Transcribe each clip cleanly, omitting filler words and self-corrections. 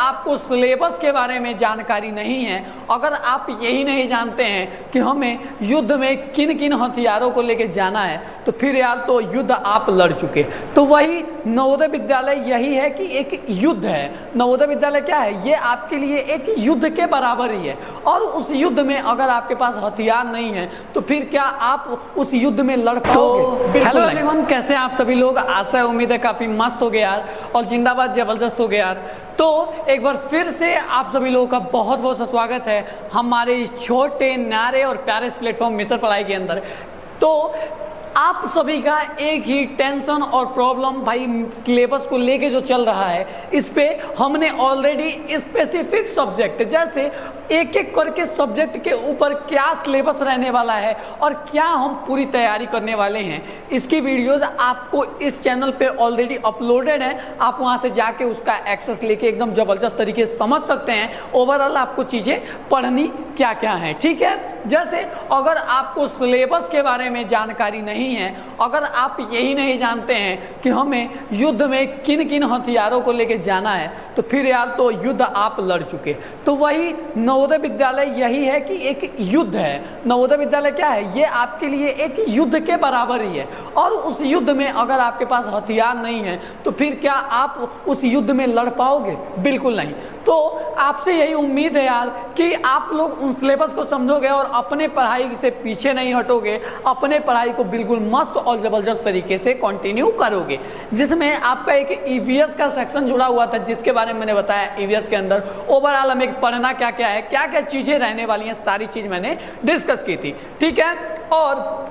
आपको सिलेबस के बारे में जानकारी नहीं है, अगर आप यही नहीं जानते हैं कि हमें युद्ध में किन किन हथियारों को लेकर जाना है, तो फिर यार तो युद्ध आप लड़ चुके। तो वही नवोदय विद्यालय यही है कि एक युद्ध है। नवोदय विद्यालय क्या है, ये आपके लिए एक युद्ध के बराबर ही है। और उस युद्ध में अगर आपके पास हथियार नहीं है तो फिर क्या आप उस युद्ध में लड़ पाओगे? हेलो एवरीवन, कैसे आप सभी लोग? आशा उम्मीद है काफी मस्त हो गए यार, और जिंदाबाद जबरदस्त हो गए यार। तो एक बार फिर से आप सभी लोगों का बहुत बहुत स्वागत है हमारे इस छोटे न्यारे और प्यारे इस प्लेटफॉर्म मिस्टर पढ़ाई के अंदर। तो आप सभी का एक ही टेंशन और प्रॉब्लम भाई सिलेबस को लेके जो चल रहा है, इस पे हमने ऑलरेडी स्पेसिफिक सब्जेक्ट जैसे एक एक करके सब्जेक्ट के ऊपर क्या सिलेबस रहने वाला है और क्या हम पूरी तैयारी करने वाले हैं, इसकी वीडियोस आपको इस चैनल पे ऑलरेडी अपलोडेड है। आप वहां से जाके उसका एक्सेस लेके एकदम जबरदस्त तरीके से समझ सकते हैं ओवरऑल आपको चीजें पढ़नी क्या क्या है। ठीक है, जैसे अगर आपको सिलेबस के बारे में जानकारी नहीं है, अगर आप यही नहीं जानते हैं कि हमें युद्ध में किन किन हथियारों को लेकर जाना है, तो फिर यार तो युद्ध आप लड़ चुके। तो वही नवोदय विद्यालय यही है कि एक युद्ध है। नवोदय विद्यालय क्या है, ये आपके लिए एक युद्ध के बराबर ही है। और उस युद्ध में अगर आपके पास हथियार नहीं है तो फिर क्या आप उस युद्ध में लड़ पाओगे? बिल्कुल नहीं। तो आपसे यही उम्मीद है यार कि आप लोग उन सिलेबस को समझोगे और अपने पढ़ाई से पीछे नहीं हटोगे, अपने पढ़ाई को बिल्कुल मस्त और जबरदस्त तरीके से कंटिन्यू करोगे। जिसमें आपका एक ईवीएस का सेक्शन जुड़ा हुआ था, जिसके बारे में मैंने बताया ईवीएस के अंदर ओवरऑल हमें पढ़ना क्या क्या है, क्या क्या चीजें रहने वाली हैं, सारी चीज मैंने डिस्कस की थी। ठीक है, और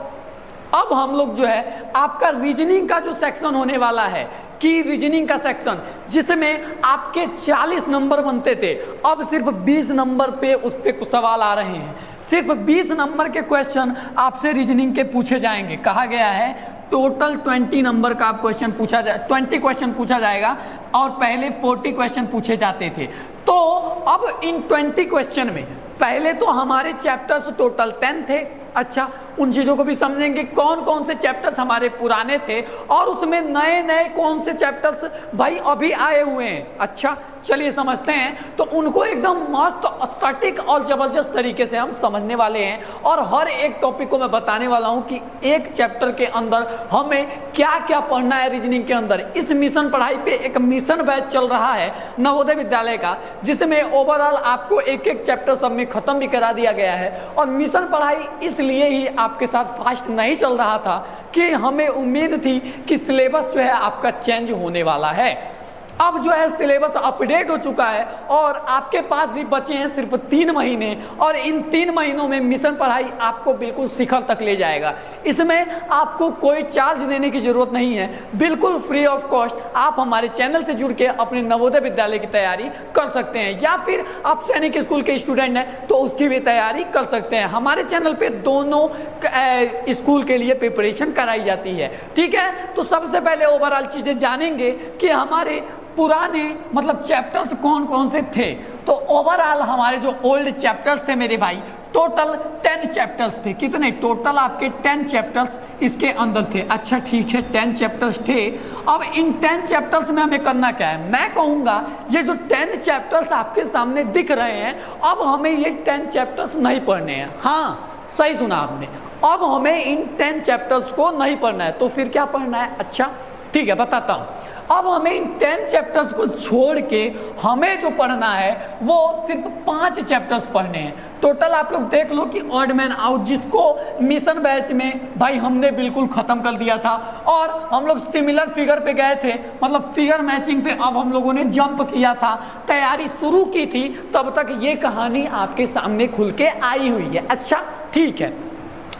अब हम लोग जो है आपका रीजनिंग का जो सेक्शन होने वाला है कि रीजनिंग का सेक्शन, जिसमें आपके 40 नंबर बनते थे, अब सिर्फ 20 नंबर पे उस पे कुछ सवाल आ रहे हैं। सिर्फ 20 नंबर के क्वेश्चन आपसे रीजनिंग के पूछे जाएंगे। कहा गया है टोटल 20 नंबर का क्वेश्चन पूछा जाए, 20 क्वेश्चन पूछा जाएगा और पहले 40 क्वेश्चन पूछे जाते थे। तो अब इन 20 क्वेश्चन में पहले तो हमारे चैप्टर्स टोटल 10 थे। अच्छा, उन चीजों को भी समझेंगे कौन कौन से चैप्टर्स हमारे पुराने थे और उसमें नए नए कौन से चैप्टर्स भाई अभी आए हुए हैं। अच्छा, चलिए समझते हैं। तो उनको एकदम मस्त सटीक और जबरदस्त तरीके से हम समझने वाले हैं और हर एक टॉपिक को मैं बताने वाला हूं कि एक चैप्टर के अंदर हमें क्या क्या पढ़ना है रीजनिंग के अंदर। इस मिशन पढ़ाई पे एक मिशन बैच चल रहा है नवोदय विद्यालय का, जिसमें ओवरऑल आपको एक एक चैप्टर सब में खत्म भी करा दिया गया है। और मिशन पढ़ाई इसलिए ही आपके साथ फास्ट नहीं चल रहा था कि हमें उम्मीद थी कि सिलेबस जो है आपका चेंज होने वाला है। अब जो है सिलेबस अपडेट हो चुका है और आपके पास भी बचे हैं सिर्फ 3 महीने, और इन 3 महीनों में मिशन पढ़ाई आपको बिल्कुल शिखर तक ले जाएगा। इसमें आपको कोई चार्ज देने की जरूरत नहीं है, बिल्कुल फ्री ऑफ कॉस्ट आप हमारे चैनल से जुड़ के अपने नवोदय विद्यालय की तैयारी कर सकते हैं, या फिर आप सैनिक स्कूल के स्टूडेंट हैं तो उसकी भी तैयारी कर सकते हैं। हमारे चैनल पे दोनों स्कूल के लिए प्रिपरेशन कराई जाती है। ठीक है, तो सबसे पहले ओवरऑल चीजें जानेंगे कि हमारे पुराने मतलब चैप्टर्स कौन कौन से थे। तो ओवरऑल हमारे जो ओल्ड चैप्टर्स थे मेरे भाई, टोटल 10 चैप्टर्स थे। कितने? टोटल आपके 10 चैप्टर्स इसके अंदर थे। अच्छा ठीक है, 10 चैप्टर्स थे। अब इन 10 चैप्टर्स में हमें करना क्या है? मैं कहूंगा ये जो 10 चैप्टर्स आपके सामने दिख रहे हैं, अब हमें ये 10 चैप्टर्स नहीं पढ़ने हैं। हाँ, सही सुना आपने, अब हमें इन 10 चैप्टर्स को नहीं पढ़ना है। तो फिर क्या पढ़ना है? अच्छा ठीक है, बताता हूं। अब हमें इन 10 चैप्टर्स को छोड़ के हमें जो पढ़ना है वो सिर्फ 5 चैप्टर्स पढ़ने हैं। टोटल आप लोग देख लो कि ऑड मैन आउट, जिसको मिशन बैच में भाई हमने बिल्कुल खत्म कर दिया था और हम लोग सिमिलर फिगर पे गए थे, मतलब फिगर मैचिंग पे अब हम लोगों ने जंप किया था, तैयारी शुरू की थी, तब तक ये कहानी आपके सामने खुल के आई हुई है। अच्छा ठीक है,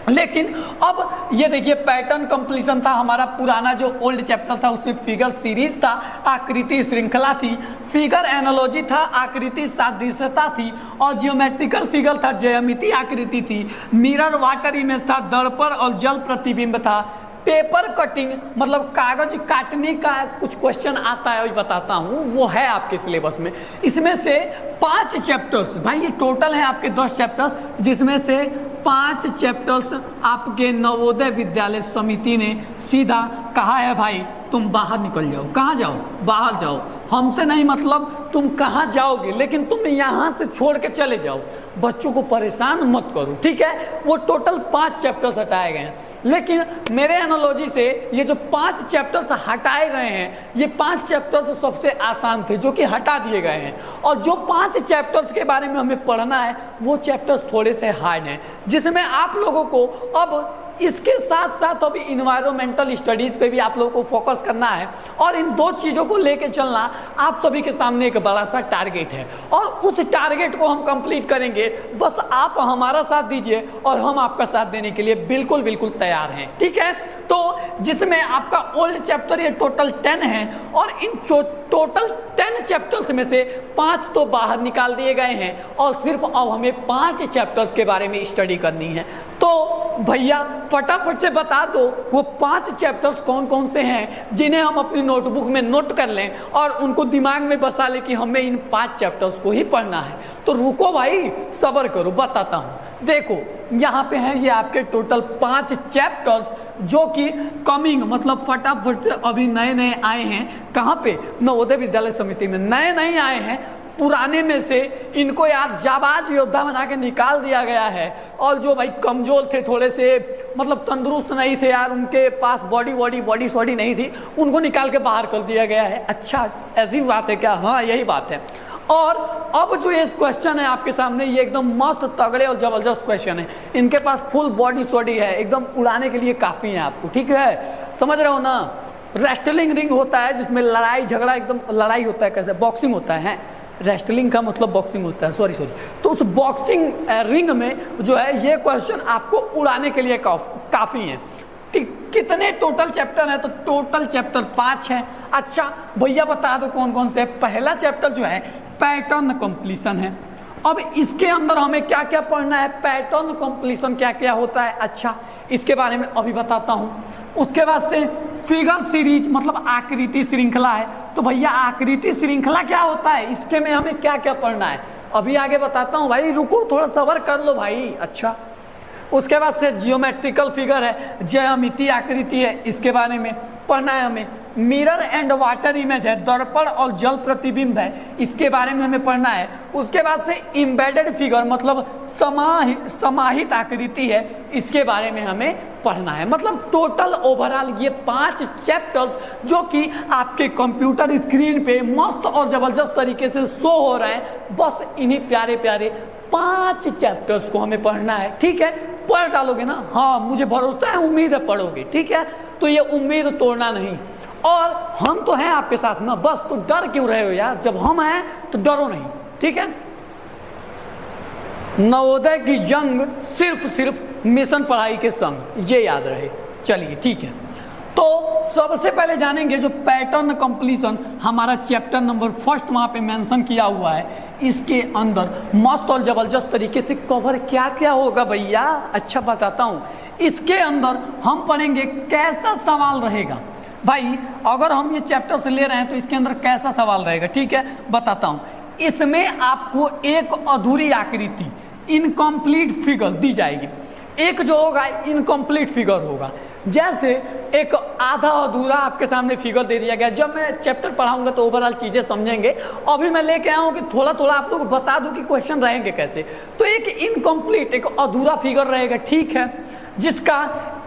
लेकिन अब ये देखिए पैटर्न कंप्लीशन था हमारा पुराना जो ओल्ड चैप्टर था, उसमें फिगर सीरीज था, आकृति श्रृंखला थी, फिगर एनालॉजी था, आकृति सादृश्यता थी, और जियोमेट्रिकल फिगर था, ज्यामिति आकृति थी, मिरर वाटर इमेज था, दर्पण और जल प्रतिबिंब था, पेपर कटिंग मतलब कागज काटने का कुछ क्वेश्चन आता है, बताता हूँ, वो है आपके सिलेबस में। इसमें से 5 चैप्टर्स, भाई ये टोटल है आपके 10 चैप्टर्स, जिसमें से 5 चैप्टर्स आपके नवोदय विद्यालय समिति ने सीधा कहा है भाई तुम बाहर निकल जाओ। कहाँ जाओ? बाहर जाओ। हमसे नहीं मतलब तुम कहाँ जाओगे, लेकिन तुम यहाँ से छोड़ के चले जाओ, बच्चों को परेशान मत करो, ठीक है। वो टोटल 5 चैप्टर्स हटाए गए हैं, लेकिन मेरे एनालॉजी से ये जो 5 चैप्टर्स हटाए गए हैं, ये 5 चैप्टर्स सबसे आसान थे जो कि हटा दिए गए हैं, और जो 5 चैप्टर्स के बारे में हमें पढ़ना है वो चैप्टर्स थोड़े से हार्ड हैं, जिसमें आप लोगों को अब इसके साथ साथ अभी इन्वायरमेंटल स्टडीज पे भी आप लोगों को फोकस करना है, और इन 2 चीज़ों को लेके चलना आप सभी के सामने एक बड़ा सा टारगेट है, और उस टारगेट को हम कंप्लीट करेंगे। बस आप हमारा साथ दीजिए और हम आपका साथ देने के लिए बिल्कुल बिल्कुल तैयार हैं, ठीक है। तो जिसमें आपका ओल्ड चैप्टर ये टोटल 10 है, और इन टोटल 10 चैप्टर्स में से 5 तो बाहर निकाल दिए गए हैं, और सिर्फ अब हमें 5 चैप्टर्स के बारे में स्टडी करनी है। तो भैया फटाफट से बता दो वो 5 चैप्टर्स कौन कौन से हैं जिन्हें हम अपनी नोटबुक में नोट कर लें और उनको दिमाग में बसा लें कि हमें इन 5 चैप्टर्स को ही पढ़ना है। तो रुको भाई, सब्र करो, बताता हूँ। देखो यहाँ पे हैं ये आपके टोटल 5 चैप्टर्स जो कि कमिंग मतलब फटाफट से अभी नए नए आए हैं। कहाँ पे? नवोदय विद्यालय समिति में नए नए आए हैं। पुराने में से इनको यार जाबाज योद्धा बना के निकाल दिया गया है, और जो भाई कमजोर थे, थोड़े से मतलब तंदुरुस्त नहीं थे यार, उनके पास बॉडी सॉडी नहीं थी, उनको निकाल के बाहर कर दिया गया है। अच्छा, ऐसी बात है क्या? हाँ, यही बात है। और अब जो ये क्वेश्चन है आपके सामने, ये एकदम मस्त तगड़े और जबरदस्त क्वेश्चन है। इनके पास फुल बॉडी सॉडी है, एकदम उड़ाने के लिए काफ़ी है आपको, ठीक है। समझ रहे हो ना? रेस्टलिंग रिंग होता है जिसमें लड़ाई झगड़ा, एकदम लड़ाई होता है, कैसे बॉक्सिंग होता है, रेस्टलिंग का मतलब बॉक्सिंग होता है, सॉरी। तो उस बॉक्सिंग रिंग में जो है ये क्वेश्चन आपको उड़ाने के लिए काफ़ी है। कितने टोटल चैप्टर है? तो टोटल चैप्टर 5 है। अच्छा भैया बता दो कौन कौन से। पहला चैप्टर जो है पैटर्न कंप्लीशन है। अब इसके अंदर हमें क्या क्या पढ़ना है, पैटर्न कंप्लीशन क्या क्या होता है, अच्छा इसके बारे में अभी बताता हूँ। उसके बाद से फिगर सीरीज मतलब आकृति श्रृंखला है। तो भैया आकृति श्रृंखला क्या होता है, इसके में हमें क्या क्या पढ़ना है अभी आगे बताता हूँ। भाई रुको, थोड़ा सब्र कर लो भाई। अच्छा, उसके बाद से जियोमेट्रिकल फिगर है, ज्यामितीय आकृति है, इसके बारे में पढ़ना है हमें। मिरर एंड वाटर इमेज है, दर्पण और जल प्रतिबिंब है, इसके बारे में हमें पढ़ना है। उसके बाद से एम्बेडेड फिगर मतलब समाहित आकृति है, इसके बारे में हमें पढ़ना है। मतलब टोटल ओवरऑल ये 5 चैप्टर्स जो कि आपके कंप्यूटर स्क्रीन पे मस्त और जबरदस्त तरीके से शो हो रहे हैं, बस इन्हीं प्यारे प्यारे 5 चैप्टर्स को हमें पढ़ना है, ठीक है। पढ़ डालोगे ना? हाँ, मुझे भरोसा है, उम्मीद है पढ़ोगे, ठीक है। तो ये उम्मीद तोड़ना नहीं, और हम तो हैं आपके साथ ना, बस तो डर क्यों रहे हो यार? जब हम हैं तो डरो नहीं, ठीक है। नवोदय की जंग सिर्फ मिशन पढ़ाई के संग, ये याद रहे। चलिए ठीक है, तो सबसे पहले जानेंगे जो पैटर्न कंप्लीशन हमारा चैप्टर नंबर 1 वहां पे मेंशन किया हुआ है, इसके अंदर मस्त और जबरदस्त तरीके से कवर क्या क्या होगा भैया। अच्छा बताता हूं, इसके अंदर हम पढ़ेंगे कैसा सवाल रहेगा। भाई अगर हम ये चैप्टर से ले रहे हैं तो इसके अंदर कैसा सवाल रहेगा, ठीक है, बताता हूं। इसमें आपको एक अधूरी आकृति इनकम्प्लीट फिगर दी जाएगी। एक जो होगा इनकम्प्लीट फिगर होगा, जैसे एक आधा अधूरा आपके सामने फिगर दे दिया गया। जब मैं चैप्टर पढ़ाऊंगा तो ओवरऑल चीजें समझेंगे। अभी मैं लेके आया हूं कि थोड़ा थोड़ा आप लोग बता दूं कि क्वेश्चन रहेंगे कैसे। तो एक इनकम्प्लीट एक अधूरा फिगर रहेगा, ठीक है, जिसका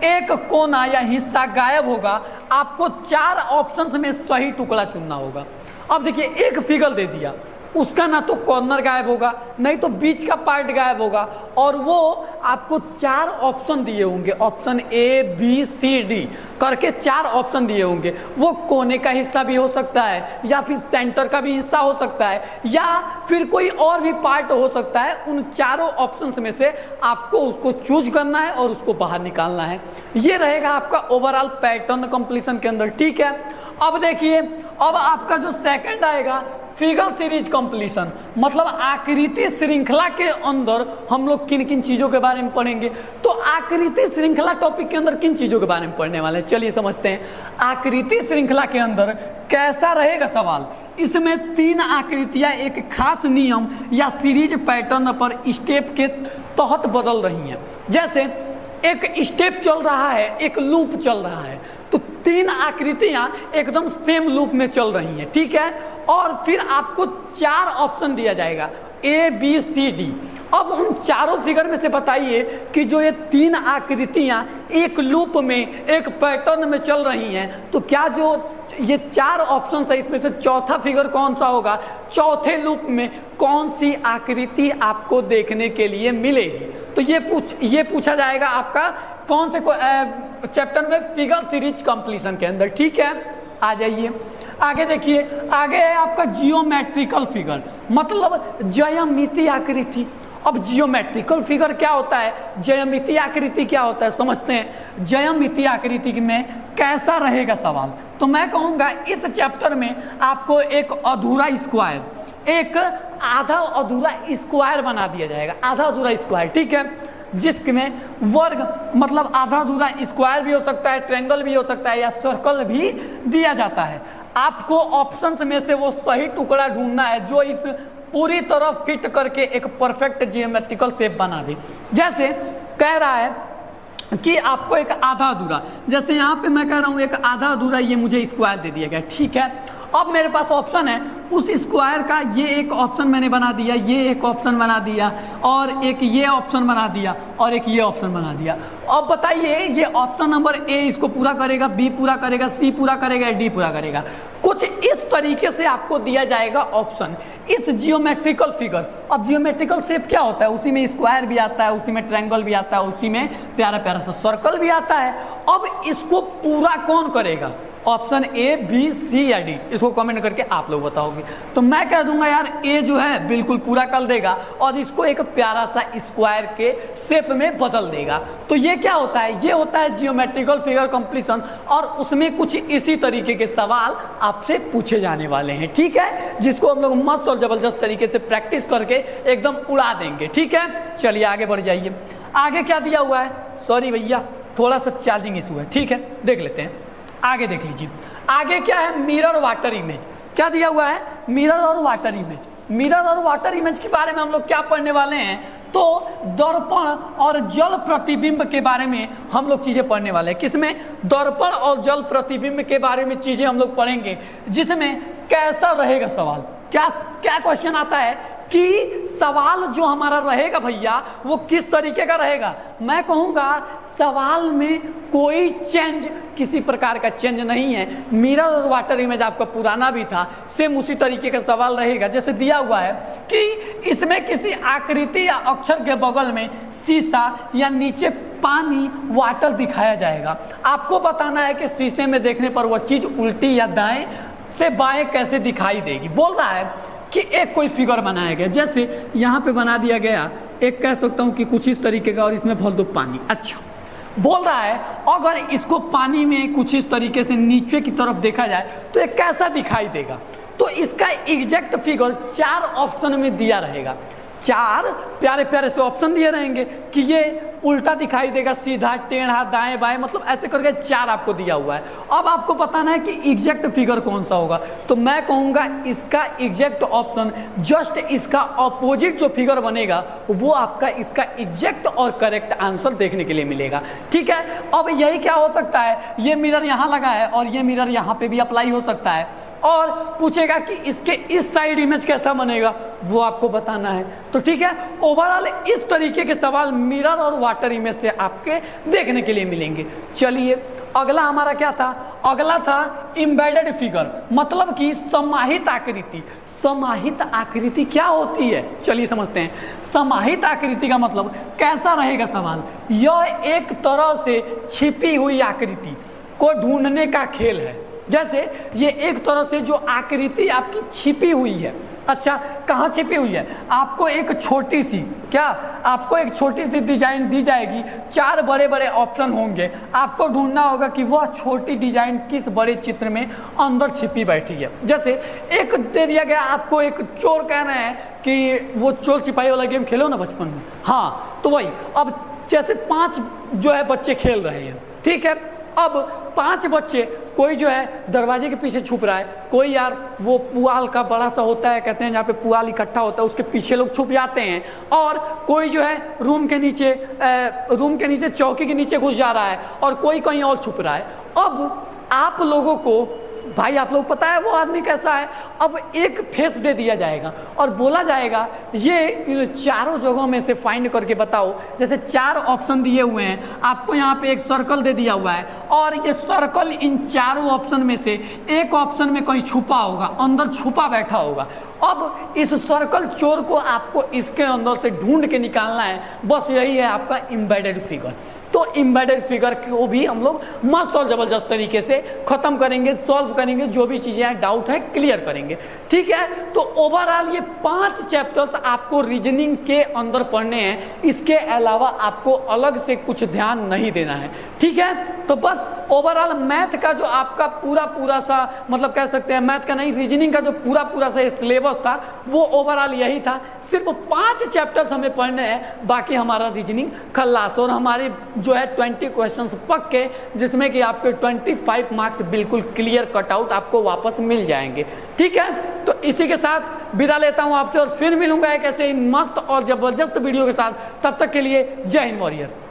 एक कोना या हिस्सा गायब होगा। आपको 4 ऑप्शंस में सही टुकड़ा चुनना होगा। अब देखिए, एक फिगर दे दिया, उसका ना तो कॉर्नर गायब होगा, नहीं तो बीच का पार्ट गायब होगा, और वो आपको 4 ऑप्शन दिए होंगे, option A B C D करके 4 ऑप्शन दिए होंगे। वो कोने का हिस्सा भी हो सकता है, या फिर सेंटर का भी हिस्सा हो सकता है, या फिर कोई और भी पार्ट हो सकता है। उन 4 ऑप्शंस में से आपको उसको चूज करना है और उसको बाहर निकालना है। ये रहेगा आपका ओवरऑल पैटर्न कंप्लीशन के अंदर, ठीक है। अब देखिए, अब आपका जो सेकंड आएगा फिगर सीरीज कंप्लीशन, मतलब आकृति श्रृंखला के अंदर हम लोग किन किन चीजों के बारे में पढ़ेंगे। तो आकृति श्रृंखला टॉपिक के अंदर किन चीजों के बारे में पढ़ने वाले हैं, चलिए समझते हैं। आकृति श्रृंखला के अंदर कैसा रहेगा सवाल, इसमें 3 आकृतियां एक खास नियम या सीरीज पैटर्न पर स्टेप के तहत बदल रही हैं। जैसे एक स्टेप चल रहा है, एक लूप चल रहा है, तो 3 आकृतियां एकदम सेम लूप में चल रही हैं, ठीक है। और फिर आपको 4 ऑप्शन दिया जाएगा A B C D। अब उन चारों फिगर में से बताइए कि जो ये 3 आकृतियां एक लूप में एक पैटर्न में चल रही हैं, तो क्या जो ये 4 ऑप्शन है इसमें से चौथा फिगर कौन सा होगा, चौथे लूप में कौन सी आकृति आपको देखने के लिए मिलेगी। तो ये पूछा जाएगा आपका कौन से चैप्टर में, फिगर सीरीज कंप्लीशन के अंदर। ठीक है, आ जाइए आगे देखिए। आगे है आपका जियोमेट्रिकल फिगर, मतलब ज्यामितीय आकृति। अब जियोमेट्रिकल फिगर क्या होता है, ज्यामितीय आकृति क्या होता है, समझते हैं। ज्यामितीय आकृति में कैसा रहेगा सवाल, तो मैं कहूँगा इस चैप्टर में आपको एक अधूरा स्क्वायर, एक आधा अधूरा स्क्वायर बना दिया जाएगा, आधा अधूरा स्क्वायर। ठीक है, जिसमें वर्ग मतलब आधा अधूरा स्क्वायर भी हो सकता है, ट्रायंगल भी हो सकता है, या सर्कल भी दिया जाता है। आपको ऑप्शंस में से वो सही टुकड़ा ढूंढना है जो इस पूरी तरह फिट करके एक परफेक्ट जियोमेट्रिकल शेप बना दे। जैसे कह रहा है कि आपको एक आधा अधूरा, जैसे यहाँ पे मैं कह रहा हूँ एक आधा अधूरा ये मुझे स्क्वायर दे दिया गया। ठीक है, अब मेरे पास ऑप्शन है उस स्क्वायर का, ये एक ऑप्शन मैंने बना दिया, ये एक ऑप्शन बना दिया, और एक ये ऑप्शन बना दिया, और एक ये ऑप्शन बना दिया। अब बताइए ये ऑप्शन नंबर ए इसको पूरा करेगा, बी पूरा करेगा, सी पूरा करेगा, डी पूरा करेगा। कुछ इस तरीके से आपको दिया जाएगा ऑप्शन इस जियोमेट्रिकल फिगर। अब जियोमेट्रिकल शेप क्या होता है, उसी में स्क्वायर भी आता है, उसी में ट्रायंगल भी आता है, उसी में प्यारा प्यारा सा सर्कल भी आता है। अब इसको पूरा कौन करेगा, ऑप्शन ए बी सी या डी, इसको कमेंट करके आप लोग बताओगे। तो मैं कह दूंगा यार ए जो है बिल्कुल पूरा कर देगा और इसको एक प्यारा सा स्क्वायर के शेप में बदल देगा। तो ये क्या होता है, ये होता है जियोमेट्रिकल फिगर कंप्लीशन, और उसमें कुछ इसी तरीके के सवाल आपसे पूछे जाने वाले हैं। ठीक है, जिसको हम लोग मस्त और जबरदस्त तरीके से प्रैक्टिस करके एकदम उड़ा देंगे। ठीक है, चलिए आगे बढ़ जाइए। आगे क्या दिया हुआ है, सॉरी भैया थोड़ा सा चार्जिंग इशू है। ठीक है, देख लेते हैं, आगे देख लीजिए। आगे क्या है, मिरर वाटर इमेज। क्या दिया हुआ है, मिरर और वाटर इमेज। मिरर और वाटर इमेज के बारे में हम लोग क्या पढ़ने वाले हैं, तो दर्पण और जल प्रतिबिंब के बारे में हम लोग चीजें पढ़ने वाले हैं। किसमें, दर्पण और जल प्रतिबिंब के बारे में चीजें हम लोग पढ़ेंगे, जिसमें कैसा रहेगा सवाल, क्या क्या क्वेश्चन आता है कि सवाल जो हमारा रहेगा भैया वो किस तरीके का रहेगा। मैं कहूँगा सवाल में कोई चेंज, किसी प्रकार का चेंज नहीं है। मिरर और वाटर इमेज आपका पुराना भी था, सेम उसी तरीके का सवाल रहेगा। जैसे दिया हुआ है कि इसमें किसी आकृति या अक्षर के बगल में शीशा या नीचे पानी वाटर दिखाया जाएगा। आपको बताना है कि शीशे में देखने पर वह चीज उल्टी या दाएं से बाएं कैसे दिखाई देगी। बोल रहा है कि एक कोई फिगर बनाया गया, जैसे यहाँ पे बना दिया गया, एक कह सकता हूँ कि कुछ इस तरीके का, और इसमें भर दो पानी। अच्छा, बोल रहा है अगर इसको पानी में कुछ इस तरीके से नीचे की तरफ देखा जाए तो ये कैसा दिखाई देगा। तो इसका एग्जैक्ट फिगर 4 ऑप्शन में दिया रहेगा। 4 प्यारे प्यारे से ऑप्शन दिए रहेंगे कि ये उल्टा दिखाई देगा, सीधा, टेढ़ा, दाएं बाएं, मतलब ऐसे करके 4 आपको दिया हुआ है। अब आपको बताना है कि एग्जैक्ट फिगर कौन सा होगा। तो मैं कहूँगा इसका एग्जैक्ट ऑप्शन, जस्ट इसका ऑपोजिट जो फिगर बनेगा वो आपका इसका एग्जैक्ट और करेक्ट आंसर देखने के लिए मिलेगा। ठीक है, अब यही क्या हो सकता है, ये मिरर यहाँ लगा है और ये मिरर यहाँ पे भी अप्लाई हो सकता है, और पूछेगा कि इसके इस साइड इमेज कैसा बनेगा, वो आपको बताना है। तो ठीक है, ओवरऑल इस तरीके के सवाल मिरर और वाटर इमेज से आपके देखने के लिए मिलेंगे। चलिए अगला हमारा क्या था, अगला था एम्बेडेड फिगर, मतलब कि समाहित आकृति। समाहित आकृति क्या होती है, चलिए समझते हैं। समाहित आकृति का मतलब कैसा रहेगा सवाल, यह एक तरह से छिपी हुई आकृति को ढूंढने का खेल है। जैसे ये एक तरह से जो आकृति आपकी छिपी हुई है। अच्छा, कहाँ छिपी हुई है, आपको एक छोटी सी, क्या आपको एक छोटी सी डिजाइन दी जाएगी, 4 बड़े बड़े ऑप्शन होंगे, आपको ढूंढना होगा कि वह छोटी डिजाइन किस बड़े चित्र में अंदर छिपी बैठी है। जैसे एक दे दिया गया आपको, एक चोर कह रहे हैं कि वो चोर सिपाही वाला गेम खेलो ना बचपन में, हाँ तो वही। अब जैसे 5 जो है बच्चे खेल रहे हैं, ठीक है, अब 5 बच्चे, कोई जो है दरवाजे के पीछे छुप रहा है, कोई यार वो पुआल का बड़ा सा होता है, कहते हैं जहाँ पे पुआल इकट्ठा होता है उसके पीछे लोग छुप जाते हैं, और कोई जो है रूम के नीचे चौकी के नीचे घुस जा रहा है, और कोई कहीं और छुप रहा है। अब आप लोगों को भाई आप लोग पता है वो आदमी कैसा है। अब एक फेस दे दिया जाएगा और बोला जाएगा ये चारों जगहों में से फाइंड करके बताओ। जैसे 4 ऑप्शन दिए हुए हैं, आपको यहाँ पे एक सर्कल दे दिया हुआ है और ये सर्कल इन चारों ऑप्शन में से एक ऑप्शन में कहीं छुपा होगा, अंदर छुपा बैठा होगा। अब इस सर्कल चोर को आपको इसके अंदर से ढूंढ के निकालना है, बस यही है आपका एम्बेडेड फिगर। तो एम्बेडेड फिगर को भी हम लोग मस्त और जबरदस्त तरीके से खत्म करेंगे, सॉल्व करेंगे, जो भी चीजें डाउट है क्लियर करेंगे। ठीक है, तो ओवरऑल ये 5 चैप्टर्स आपको रीजनिंग के अंदर पढ़ने हैं, इसके अलावा आपको अलग से कुछ ध्यान नहीं देना है। ठीक है, तो बस ओवरऑल मैथ का जो आपका पूरा सा मतलब कह सकते हैं, मैथ का नहीं रीजनिंग का जो पूरा सा सिलेबस था वो ओवरऑल यही था। सिर्फ 5 चैप्टर्स हमें पढ़ने हैं, बाकी हमारा रीजनिंग खल्लास। और हमारे जो है 20 क्वेश्चंस पक्के, जिसमें कि आपके 25 मार्क्स बिल्कुल क्लियर कट आउट आपको वापस मिल जाएंगे। ठीक है, तो इसी के साथ विदा लेता हूं आपसे और फिर मिलूंगा एक ऐसे मस्त और जबरदस्त वीडियो के साथ। तब तक के लिए जय हिंद वॉरियर।